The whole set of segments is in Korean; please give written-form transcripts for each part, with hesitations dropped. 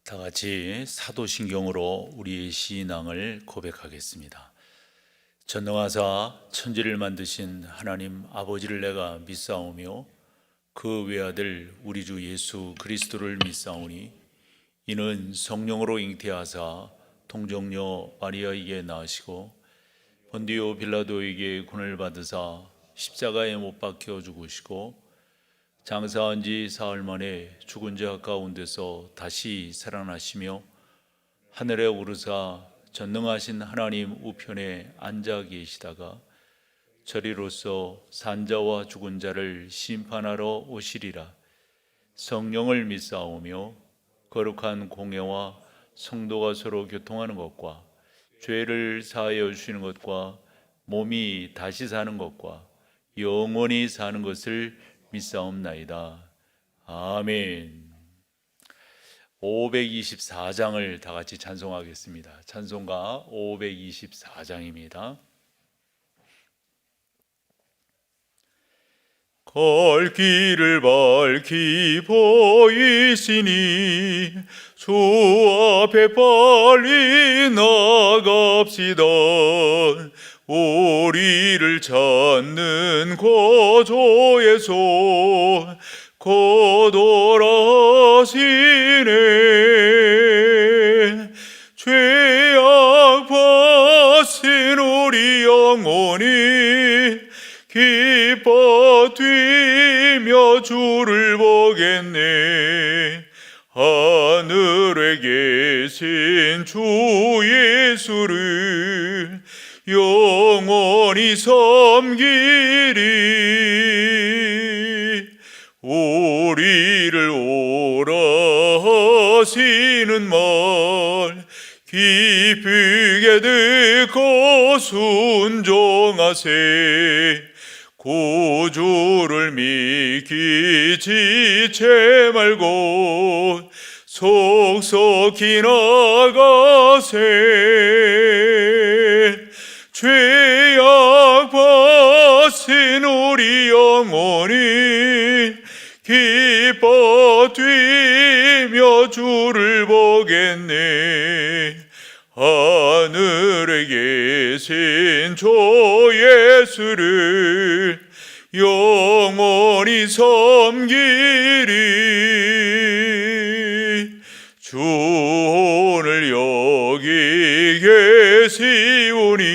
다 같이 사도신경으로 우리의 신앙을 고백하겠습니다. 전능하사 천지를 만드신 하나님 아버지를 내가 믿사오며 그 외아들 우리 주 예수 그리스도를 믿사오니 이는 성령으로 잉태하사 동정녀 마리아에게 낳으시고 본디오 빌라도에게 고난을 받으사 십자가에 못 박혀 죽으시고 장사한 지 사흘 만에 죽은 자 가운데서 다시 살아나시며 하늘에 오르사 전능하신 하나님 우편에 앉아 계시다가 저리로서 산자와 죽은 자를 심판하러 오시리라. 성령을 믿사오며 거룩한 공예와 성도가 서로 교통하는 것과 죄를 사하여 주시는 것과 몸이 다시 사는 것과 영원히 사는 것을 믿사옵나이다. 아멘. 524장을 다 같이 찬송하겠습니다. 찬송가 524장입니다. 갈 길을 밝히 보이시니 주 앞에 빨리 나갑시다. 우리를 찾는 거조에서 거돌하시네. 죄악 받으신 우리 영혼이 기뻐 뛰며 주를 보겠네. 하늘에 계신 주 예수를 영원히 섬기리. 우리를 오라 하시는 말 기쁘게 듣고 순종하세. 구주를 믿기 지체 말고 속속히 나가세. 죄악 받으신 우리 영혼이 기뻐 뛰며 주를 보겠네. 하늘에 계신 주 예수를 영원히 섬기리. 주 오늘 여기 계시오니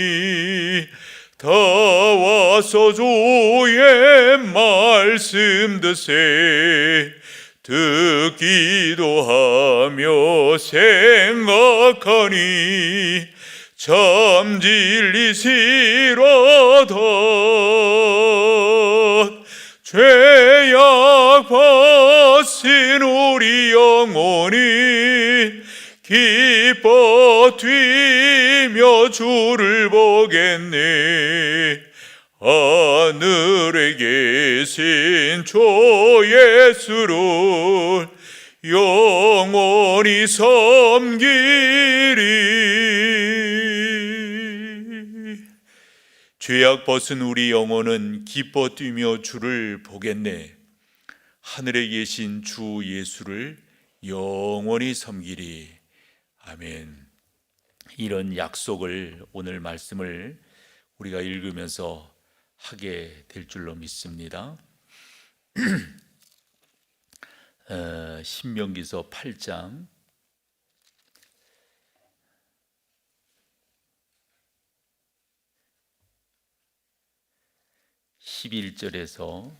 다 와서 주의 말씀 듣세. 듣기도 하며 생각하니 참 진리시로다. 죄악 받으신 우리 영혼이 기뻐 뛰며 주를 보겠네. 하늘에 계신 주 예수를 영원히 섬기리. 죄악 벗은 우리 영혼은 기뻐 뛰며 주를 보겠네. 하늘에 계신 주 예수를 영원히 섬기리. 아멘. 이런 약속을 오늘 말씀을 우리가 읽으면서 하게 될 줄로 믿습니다. 신명기서 8장 11절에서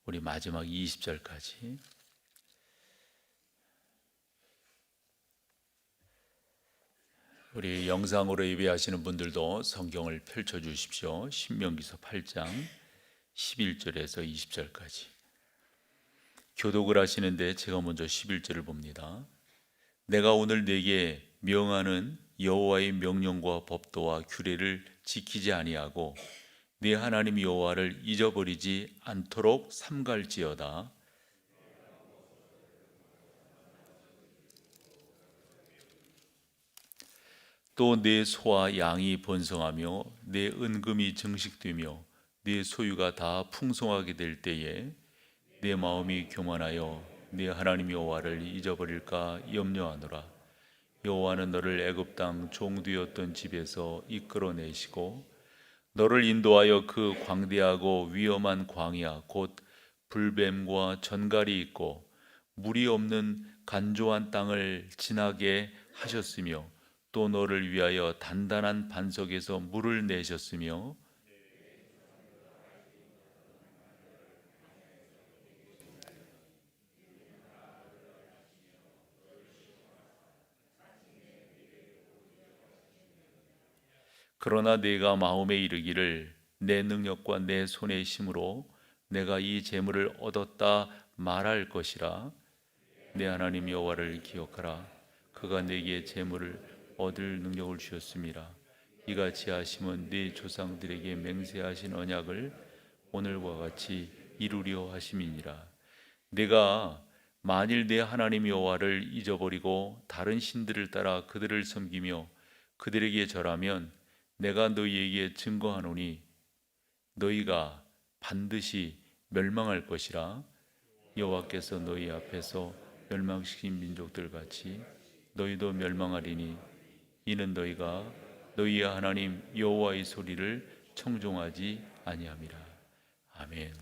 우리 마지막 20절까지 우리 영상으로 예배하시는 분들도 성경을 펼쳐 주십시오. 신명기서 8장 11절에서 20절까지. 교독을 하시는데 제가 먼저 11절을 봅니다. 내가 오늘 내게 명하는 여호와의 명령과 법도와 규례를 지키지 아니하고 네 하나님 여호와를 잊어버리지 않도록 삼갈지어다. 또 내 소와 양이 번성하며 내 은금이 증식되며 내 소유가 다 풍성하게 될 때에 내 마음이 교만하여 네 하나님 여호와를 잊어버릴까 염려하노라. 여호와는 너를 애굽 땅 종되었던 집에서 이끌어내시고 너를 인도하여 그 광대하고 위험한 광야 곧 불뱀과 전갈이 있고 물이 없는 간조한 땅을 지나게 하셨으며 또 너를 위하여 단단한 반석에서 물을 내셨으며 그러나 네가 마음에 이르기를 내 능력과 내 손의 힘으로 내가 이 재물을 얻었다 말할 것이라. 내 하나님 여호와를 기억하라. 그가 내게 재물을 얻을 능력을 주셨음이라. 이같이 하심은 네 조상들에게 맹세하신 언약을 오늘과 같이 이루려 하심이니라. 내가 만일 내 하나님 여호와를 잊어버리고 다른 신들을 따라 그들을 섬기며 그들에게 절하면 내가 너희에게 증거하노니 너희가 반드시 멸망할 것이라. 여호와께서 너희 앞에서 멸망시킨 민족들 같이 너희도 멸망하리니 이는 너희가 너희의 하나님 여호와의 소리를 청종하지 아니함이라. 아멘.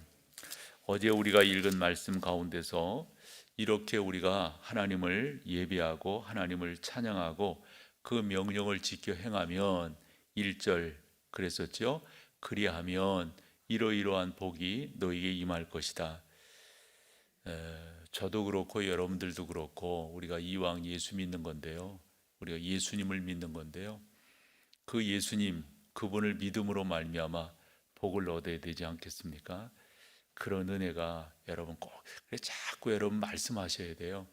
어제 우리가 읽은 말씀 가운데서 이렇게 우리가 하나님을 예배하고 하나님을 찬양하고 그 명령을 지켜 행하면 1절 그랬었죠. 그리하면 이러이러한 복이 너희에게 임할 것이다. 저도 그렇고 여러분들도 그렇고 우리가 이왕 예수 믿는 건데요. 우리가 예수님을 믿는 건데요. 그 예수님 그분을 믿음으로 말미암아 복을 얻어야 되지 않겠습니까? 그런 은혜가 여러분 꼭 자꾸 여러분 말씀하셔야 돼요.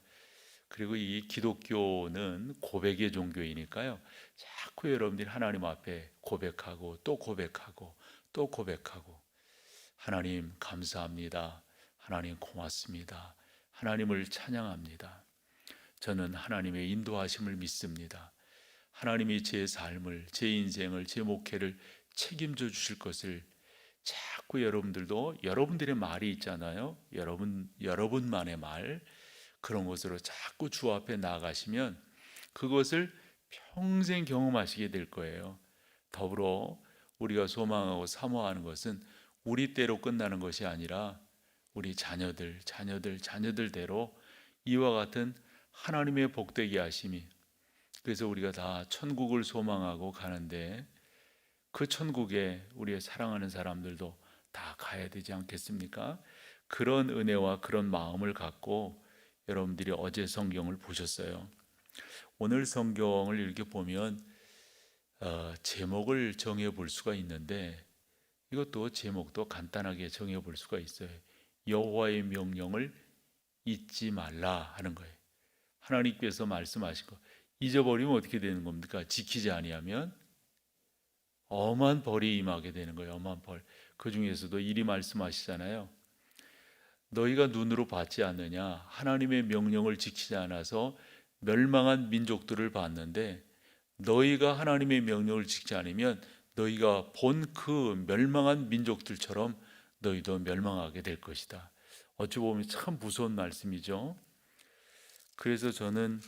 그리고 이 기독교는 고백의 종교이니까요. 자꾸 여러분들이 하나님 앞에 고백하고 또 고백하고 또 고백하고 하나님 감사합니다. 하나님 고맙습니다. 하나님을 찬양합니다. 저는 하나님의 인도하심을 믿습니다. 하나님이 제 삶을, 제 인생을, 제 목회를 책임져 주실 것을 자꾸 여러분들도 여러분들의 말이 있잖아요. 여러분만의 말 그런 것으로 자꾸 주 앞에 나아가시면 그것을 평생 경험하시게 될 거예요. 더불어 우리가 소망하고 사모하는 것은 우리 때로 끝나는 것이 아니라 우리 자녀들대로 이와 같은 하나님의 복되게 하심이 그래서 우리가 다 천국을 소망하고 가는데 그 천국에 우리의 사랑하는 사람들도 다 가야 되지 않겠습니까? 그런 은혜와 그런 마음을 갖고 여러분들이 어제 성경을 보셨어요. 오늘 성경을 이렇게 보면 제목을 정해 볼 수가 있는데 이것도 제목도 간단하게 정해 볼 수가 있어요. 여호와의 명령을 잊지 말라 하는 거예요. 하나님께서 말씀하신 거 잊어버리면 어떻게 되는 겁니까? 지키지 아니하면 엄한 벌이 임하게 되는 거예요. 엄한 벌. 그 중에서도 이리 말씀하시잖아요. 너희가 눈으로 봤지 않느냐? 하나님의 명령을 지키지 않아서 멸망한 민족들을 봤는데 너희가 하나님의 명령을 지키지 않으면 너희가 본 그 멸망한 민족들처럼 너희도 멸망하게 될 것이다. 어찌 보면 참 무서운 말씀이죠. 그래서 저는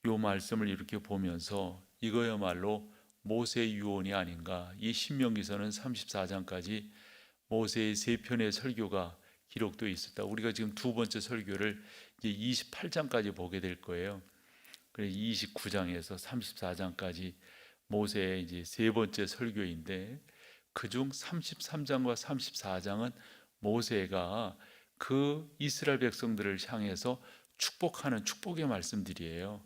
이 말씀을 이렇게 보면서 이거야말로 모세의 유언이 아닌가. 이 신명기서는 34장까지 모세의 세 편의 설교가 기록되어 있었다. 우리가 지금 두 번째 설교를 이제 28장까지 보게 될 거예요. 그래서 29장에서 34장까지 모세의 이제 세 번째 설교인데 그중 33장과 34장은 모세가 그 이스라엘 백성들을 향해서 축복하는 축복의 말씀들이에요.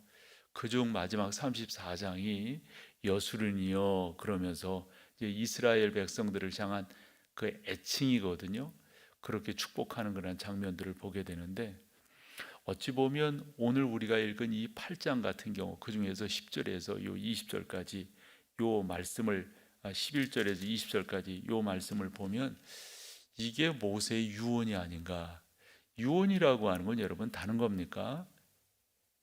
그중 마지막 34장이 여수르니여 그러면서 이제 이스라엘 백성들을 향한 그 애칭이거든요. 그렇게 축복하는 그런 장면들을 보게 되는데 어찌 보면 오늘 우리가 읽은 이 8장 같은 경우 그 중에서 10절에서 요 20절까지 요 말씀을 11절에서 20절까지 요 말씀을 보면 이게 모세의 유언이 아닌가. 유언이라고 하는 건 여러분 다른 겁니까?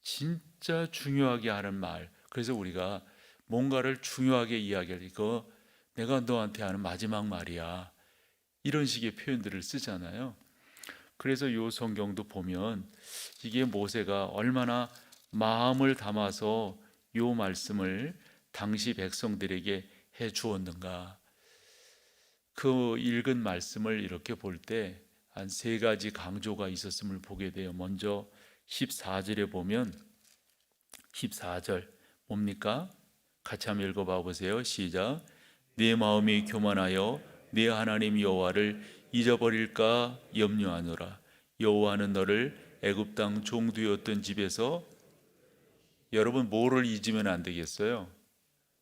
진짜 중요하게 하는 말. 그래서 우리가 뭔가를 중요하게 이야기할 이거 내가 너한테 하는 마지막 말이야. 이런 식의 표현들을 쓰잖아요. 그래서 이 성경도 보면 이게 모세가 얼마나 마음을 담아서 요 말씀을 당시 백성들에게 해 주었는가? 그 읽은 말씀을 이렇게 볼 때 한 세 가지 강조가 있었음을 보게 돼요. 먼저 14절에 보면 14절 뭡니까? 같이 한번 읽어봐 보세요. 시작. 네 마음이 교만하여 네 하나님 여호와를 잊어버릴까 염려하노라. 여호와는 너를 애굽 땅 종되었던 집에서, 여러분 뭐를 잊으면 안 되겠어요?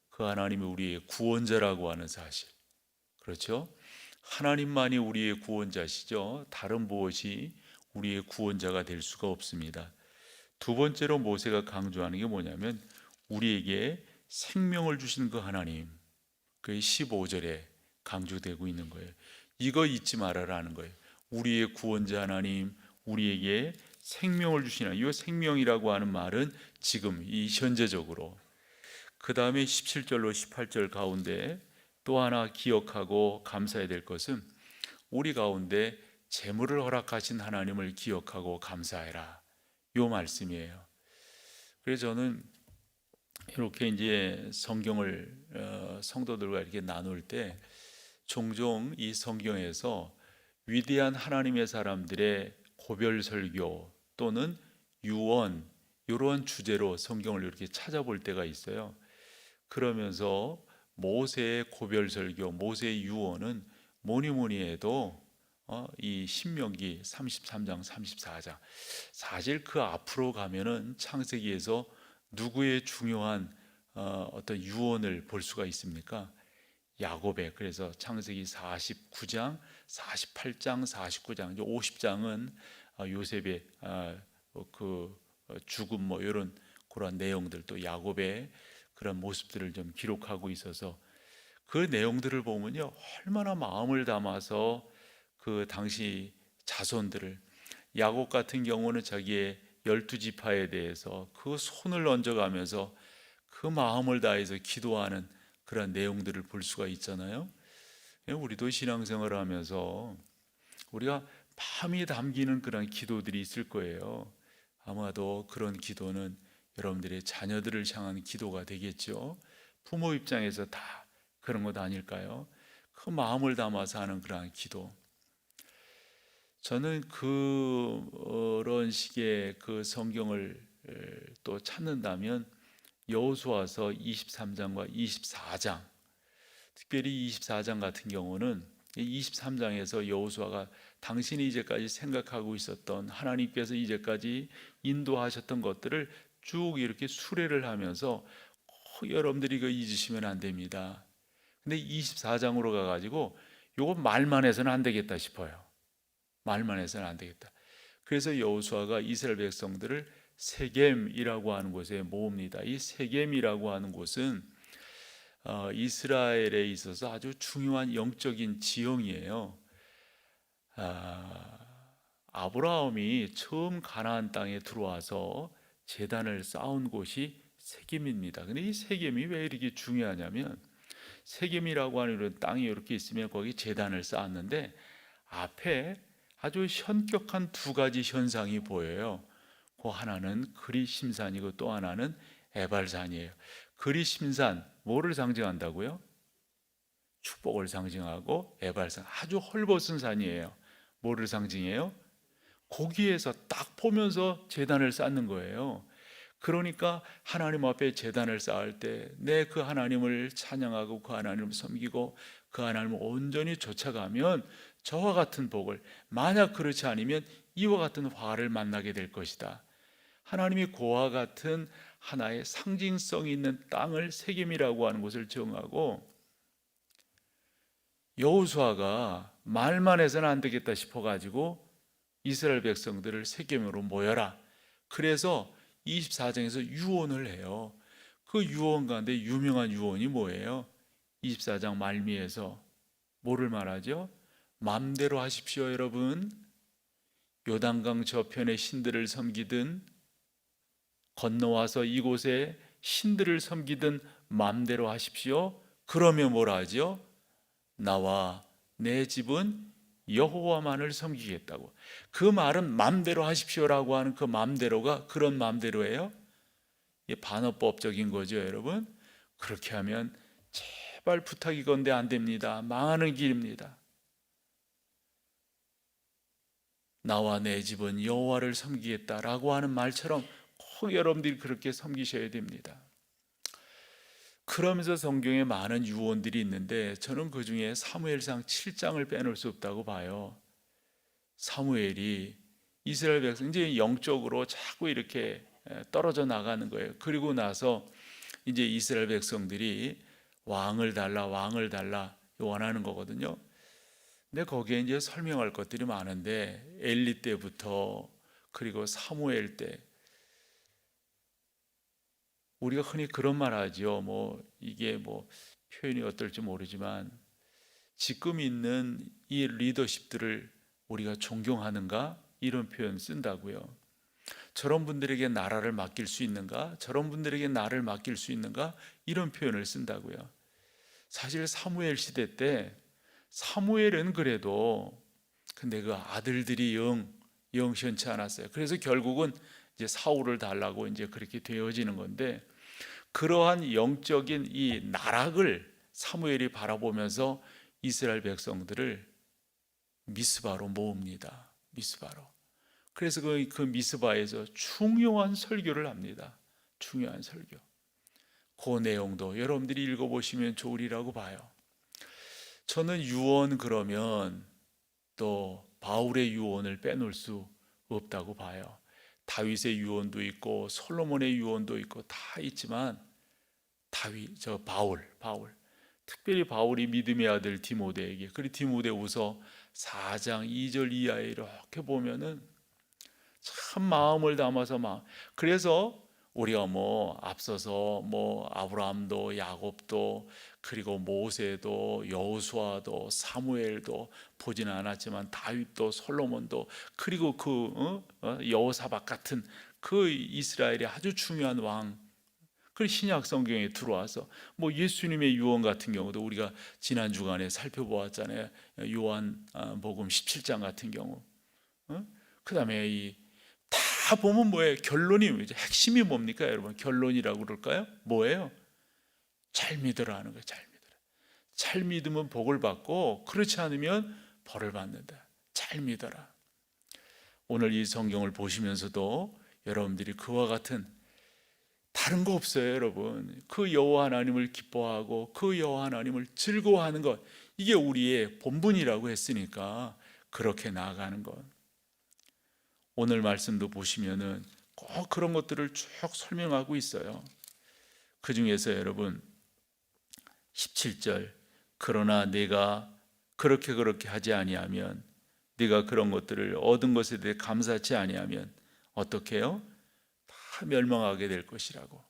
그 하나님이 우리의 구원자라고 하는 사실. 그렇죠? 하나님만이 우리의 구원자시죠. 다른 무엇이 우리의 구원자가 될 수가 없습니다. 두 번째로 모세가 강조하는 게 뭐냐면 우리에게 생명을 주신 그 하나님, 그게 15절에 강조되고 있는 거예요. 이거 잊지 말아라는 거예요. 우리의 구원자 하나님, 우리에게 생명을 주시나. 이 생명이라고 하는 말은 지금 이 현재적으로. 그 다음에 17절로 18절 가운데 또 하나 기억하고 감사해야 될 것은 우리 가운데 재물을 허락하신 하나님을 기억하고 감사해라. 요 말씀이에요. 그래서 저는 이렇게 이제 성경을 성도들과 이렇게 나눌 때 종종 이 성경에서 위대한 하나님의 사람들의 고별 설교 또는 유언 이런 주제로 성경을 이렇게 찾아볼 때가 있어요. 그러면서 모세의 고별 설교, 모세의 유언은 뭐니 해도 이 신명기 33장, 34장, 사실 그 앞으로 가면은 창세기에서 누구의 중요한 어떤 유언을 볼 수가 있습니까? 야곱의. 그래서 창세기 49장, 48장, 49장, 이제 50장은 요셉의 그 죽음 뭐 이런 그런 내용들, 또 야곱의 그런 모습들을 좀 기록하고 있어서 그 내용들을 보면요, 얼마나 마음을 담아서 그 당시 자손들을, 야곱 같은 경우는 자기의 12지파에 대해서 그 손을 얹어가면서 그 마음을 다해서 기도하는 그런 내용들을 볼 수가 있잖아요. 우리도 신앙생활을 하면서 우리가 마음이 담기는 그런 기도들이 있을 거예요. 아마도 그런 기도는 여러분들의 자녀들을 향한 기도가 되겠죠. 부모 입장에서 다 그런 것 아닐까요? 그 마음을 담아서 하는 그러한 기도. 저는 그런 식의 그 성경을 또 찾는다면 여호수아서 23장과 24장, 특별히 24장 같은 경우는 23장에서 여호수아가 당신이 이제까지 생각하고 있었던, 하나님께서 이제까지 인도하셨던 것들을 쭉 이렇게 수레를 하면서 꼭 여러분들이 이거 잊으시면 안 됩니다. 근데 24장으로 가가지고 요거 말만 해서는 안 되겠다 싶어요. 말만 해서는 안 되겠다. 그래서 여호수아가 이스라엘 백성들을 세겜이라고 하는 곳에 모읍니다. 이 세겜이라고 하는 곳은 이스라엘에 있어서 아주 중요한 영적인 지형이에요. 아브라함이 처음 가나안 땅에 들어와서 제단을 쌓은 곳이 세겜입니다. 근데 이 세겜이 왜 이렇게 중요하냐면, 세겜이라고 하는 이런 땅이 이렇게 있으면 거기 제단을 쌓았는데 앞에 아주 현격한 두 가지 현상이 보여요. 그 하나는 그리심산이고 또 하나는 에발산이에요. 그리심산 뭐를 상징한다고요? 축복을 상징하고, 에발산 아주 헐벗은 산이에요. 뭐를 상징해요? 거기에서 딱 보면서 제단을 쌓는 거예요. 그러니까 하나님 앞에 제단을 쌓을 때 내 그 하나님을 찬양하고 그 하나님을 섬기고 그 하나님을 온전히 쫓아가면 저와 같은 복을, 만약 그렇지 않으면 이와 같은 화를 만나게 될 것이다. 하나님이 그와 같은 하나의 상징성 있는 땅을 세겜이라고 하는 곳을 정하고, 여호수아가 말만 해서는 안 되겠다 싶어가지고 이스라엘 백성들을 세겜으로 모여라. 그래서 24장에서 유언을 해요. 그 유언 가운데 유명한 유언이 뭐예요? 24장 말미에서 뭐를 말하죠? 맘대로 하십시오 여러분. 요단강 저편의 신들을 섬기든 건너와서 이곳에 신들을 섬기든 맘대로 하십시오. 그러면 뭐라 하죠? 나와 내 집은 여호와만을 섬기겠다고. 그 말은 맘대로 하십시오라고 하는 그 맘대로가 그런 맘대로예요. 이 반어법적인 거죠, 여러분. 그렇게 하면 제발 부탁이건대 안 됩니다. 망하는 길입니다. 나와 내 집은 여호와를 섬기겠다라고 하는 말처럼 꼭 여러분들이 그렇게 섬기셔야 됩니다. 그러면서 성경에 많은 유언들이 있는데 저는 그 중에 사무엘상 7장을 빼놓을 수 없다고 봐요. 사무엘이 이스라엘 백성 이제 영적으로 자꾸 이렇게 떨어져 나가는 거예요. 그리고 나서 이제 이스라엘 백성들이 왕을 달라 원하는 거거든요. 근데 거기에 이제 설명할 것들이 많은데 엘리 때부터 그리고 사무엘 때 우리가 흔히 그런 말 하죠. 뭐 이게 뭐 표현이 어떨지 모르지만 지금 있는 이 리더십들을 우리가 존경하는가 이런 표현 쓴다고요. 저런 분들에게 나라를 맡길 수 있는가? 저런 분들에게 나를 맡길 수 있는가? 이런 표현을 쓴다고요. 사실 사무엘 시대 때 사무엘은 그래도 근데 그 아들들이 영 시원치 않았어요. 그래서 결국은 이제 사울을 달라고 이제 그렇게 되어지는 건데 그러한 영적인 이 나락을 사무엘이 바라보면서 이스라엘 백성들을 미스바로 모읍니다. 미스바로. 그래서 그 미스바에서 중요한 설교를 합니다. 중요한 설교. 그 내용도 여러분들이 읽어보시면 좋으리라고 봐요. 저는 유언 그러면 또 바울의 유언을 빼놓을 수 없다고 봐요. 다윗의 유언도 있고 솔로몬의 유언도 있고 다 있지만 바울 특별히 바울이 믿음의 아들 디모데에게 그리고 디모데후서 4장 2절 이하에 이렇게 보면은 참 마음을 담아서 그래서 우리가 뭐 앞서서 뭐 아브라함도 야곱도 그리고 모세도 여호수아도 사무엘도 보지는 않았지만 다윗도 솔로몬도 그리고 여호사밧 같은 그 이스라엘의 아주 중요한 왕 그 신약 성경에 들어와서 뭐 예수님의 유언 같은 경우도 우리가 지난 주간에 살펴보았잖아요. 요한복음 17장 같은 경우. 그다음에 다 보면 뭐예요? 결론이 핵심이 뭡니까, 여러분? 결론이라고 그럴까요? 뭐예요? 잘 믿으라 하는 거예요. 잘 믿으라. 잘 믿으면 복을 받고 그렇지 않으면 벌을 받는다. 잘 믿어라. 오늘 이 성경을 보시면서도 여러분들이 그와 같은 다른 거 없어요, 여러분. 그 여호와 하나님을 기뻐하고 그 여호와 하나님을 즐거워하는 것 이게 우리의 본분이라고 했으니까 그렇게 나아가는 것. 오늘 말씀도 보시면은 꼭 그런 것들을 쭉 설명하고 있어요. 그 중에서 여러분 17절 그러나 내가 그렇게 하지 아니하면 네가 그런 것들을 얻은 것에 대해 감사치 아니하면 어떻게 해요? 다 멸망하게 될 것이라고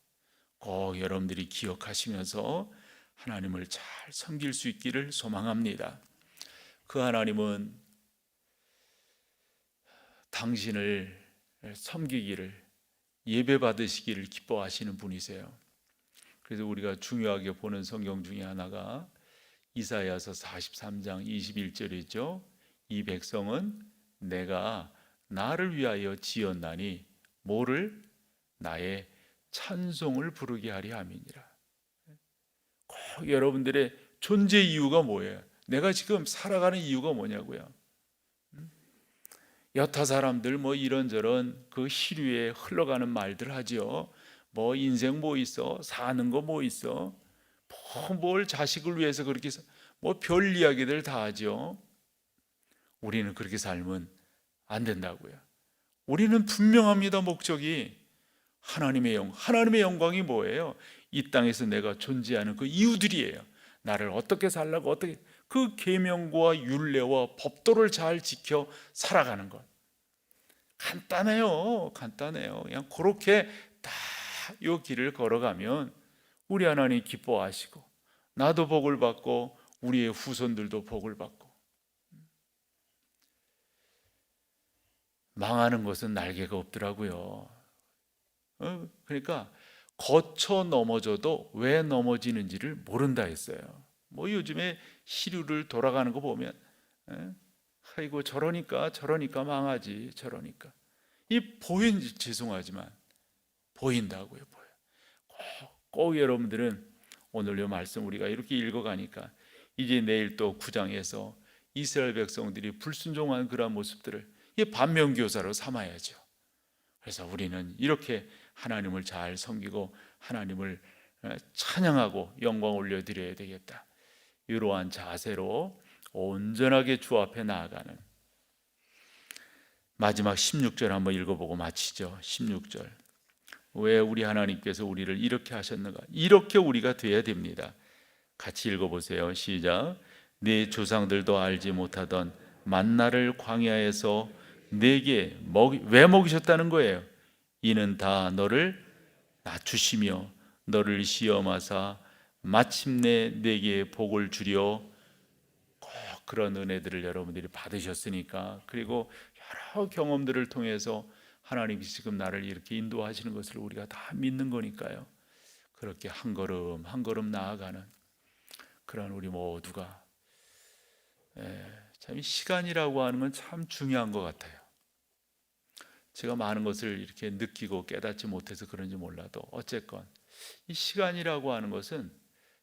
꼭 여러분들이 기억하시면서 하나님을 잘 섬길 수 있기를 소망합니다. 그 하나님은 당신을 섬기기를 예배 받으시기를 기뻐하시는 분이세요. 그래서 우리가 중요하게 보는 성경 중에 하나가 이사야서 43장 21절이죠. 이 백성은 내가 나를 위하여 지었나니 뭐를 나의 찬송을 부르게 하리 함이니라. 꼭 여러분들의 존재 이유가 뭐예요? 내가 지금 살아가는 이유가 뭐냐고요? 여타 사람들 뭐 이런저런 그 시류에 흘러가는 말들 하지요. 뭐 인생 뭐 있어? 사는 거 뭐 있어? 뭘 자식을 위해서 그렇게 뭐 별 이야기들 다 하죠. 우리는 그렇게 살면 안 된다고요. 우리는 분명합니다. 목적이 하나님의 영광이 뭐예요? 이 땅에서 내가 존재하는 그 이유들이에요. 나를 어떻게 살라고 어떻게 그 계명과 율례와 법도를 잘 지켜 살아가는 것. 간단해요. 그냥 그렇게 다 이 길을 걸어가면 우리 하나님 기뻐하시고 나도 복을 받고 우리의 후손들도 복을 받고 망하는 것은 날개가 없더라고요. 그러니까 거쳐 넘어져도 왜 넘어지는지를 모른다 했어요. 뭐 요즘에 시류를 돌아가는 거 보면 아이고 저러니까 망하지 저러니까 이 죄송하지만 보인다고요. 보여. 꼭 여러분들은 오늘 이 말씀 우리가 이렇게 읽어가니까 이제 내일 또 9장에서 이스라엘 백성들이 불순종한 그러한 모습들을 반면교사로 삼아야죠. 그래서 우리는 이렇게 하나님을 잘 섬기고 하나님을 찬양하고 영광 올려드려야 되겠다. 이러한 자세로 온전하게 주 앞에 나아가는, 마지막 16절 한번 읽어보고 마치죠. 16절. 왜 우리 하나님께서 우리를 이렇게 하셨는가? 이렇게 우리가 돼야 됩니다. 같이 읽어보세요. 시작. 네 조상들도 알지 못하던 만나를 광야에서 내게 왜 먹이셨다는 거예요? 이는 다 너를 낮추시며 너를 시험하사 마침내 내게 복을 주려. 꼭 그런 은혜들을 여러분들이 받으셨으니까, 그리고 여러 경험들을 통해서 하나님이 지금 나를 이렇게 인도하시는 것을 우리가 다 믿는 거니까요. 그렇게 한 걸음 한 걸음 나아가는 그런 우리 모두가, 참 이 시간이라고 하는 건 참 중요한 것 같아요. 제가 많은 것을 이렇게 느끼고 깨닫지 못해서 그런지 몰라도 어쨌건 이 시간이라고 하는 것은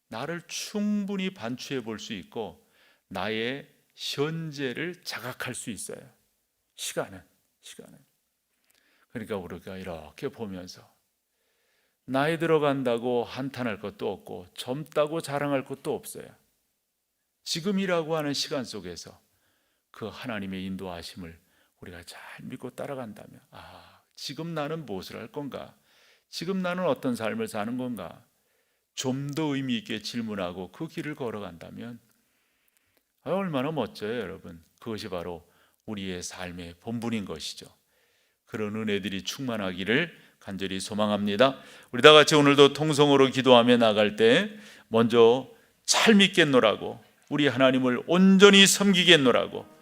나를 충분히 반추해 볼 수 있고 나의 현재를 자각할 수 있어요. 시간은. 그러니까 우리가 이렇게 보면서 나이 들어간다고 한탄할 것도 없고 젊다고 자랑할 것도 없어요. 지금이라고 하는 시간 속에서 그 하나님의 인도하심을 우리가 잘 믿고 따라간다면, 지금 나는 무엇을 할 건가? 지금 나는 어떤 삶을 사는 건가? 좀 더 의미 있게 질문하고 그 길을 걸어간다면 얼마나 멋져요, 여러분. 그것이 바로 우리의 삶의 본분인 것이죠. 그런 은혜들이 충만하기를 간절히 소망합니다. 우리 다 같이 오늘도 통성으로 기도하며 나갈 때 먼저 잘 믿겠노라고, 우리 하나님을 온전히 섬기겠노라고,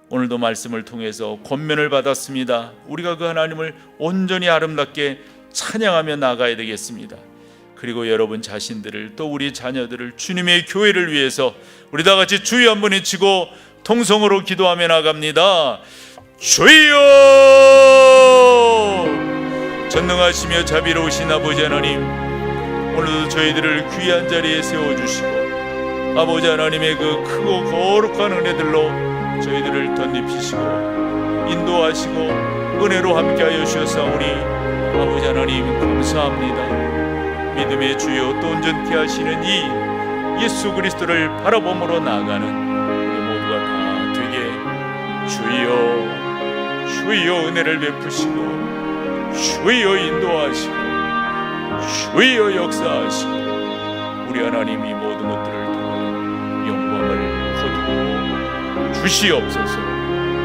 오늘도 말씀을 통해서 권면을 받았습니다. 우리가 그 하나님을 온전히 아름답게 찬양하며 나가야 되겠습니다. 그리고 여러분 자신들을, 또 우리 자녀들을, 주님의 교회를 위해서 우리 다 같이 주여 한번 외치고 통성으로 기도하며 나갑니다. 주여! 전능하시며 자비로우신 아버지 하나님, 오늘도 저희들을 귀한 자리에 세워주시고 아버지 하나님의 그 크고 거룩한 은혜들로 저희들을 덧입히시고 인도하시고 은혜로 함께하여 주셨사오니 아버지 하나님 감사합니다. 믿음의 주여 또 온전케 하시는 이 예수 그리스도를 바라봄으로 나아가는 우리 모두가 다 되게 주여 은혜를 베푸시고 주여 인도하시고 주여 역사하시고 우리 하나님이 모든 것들을 통하여 영광을 거두어 주시옵소서.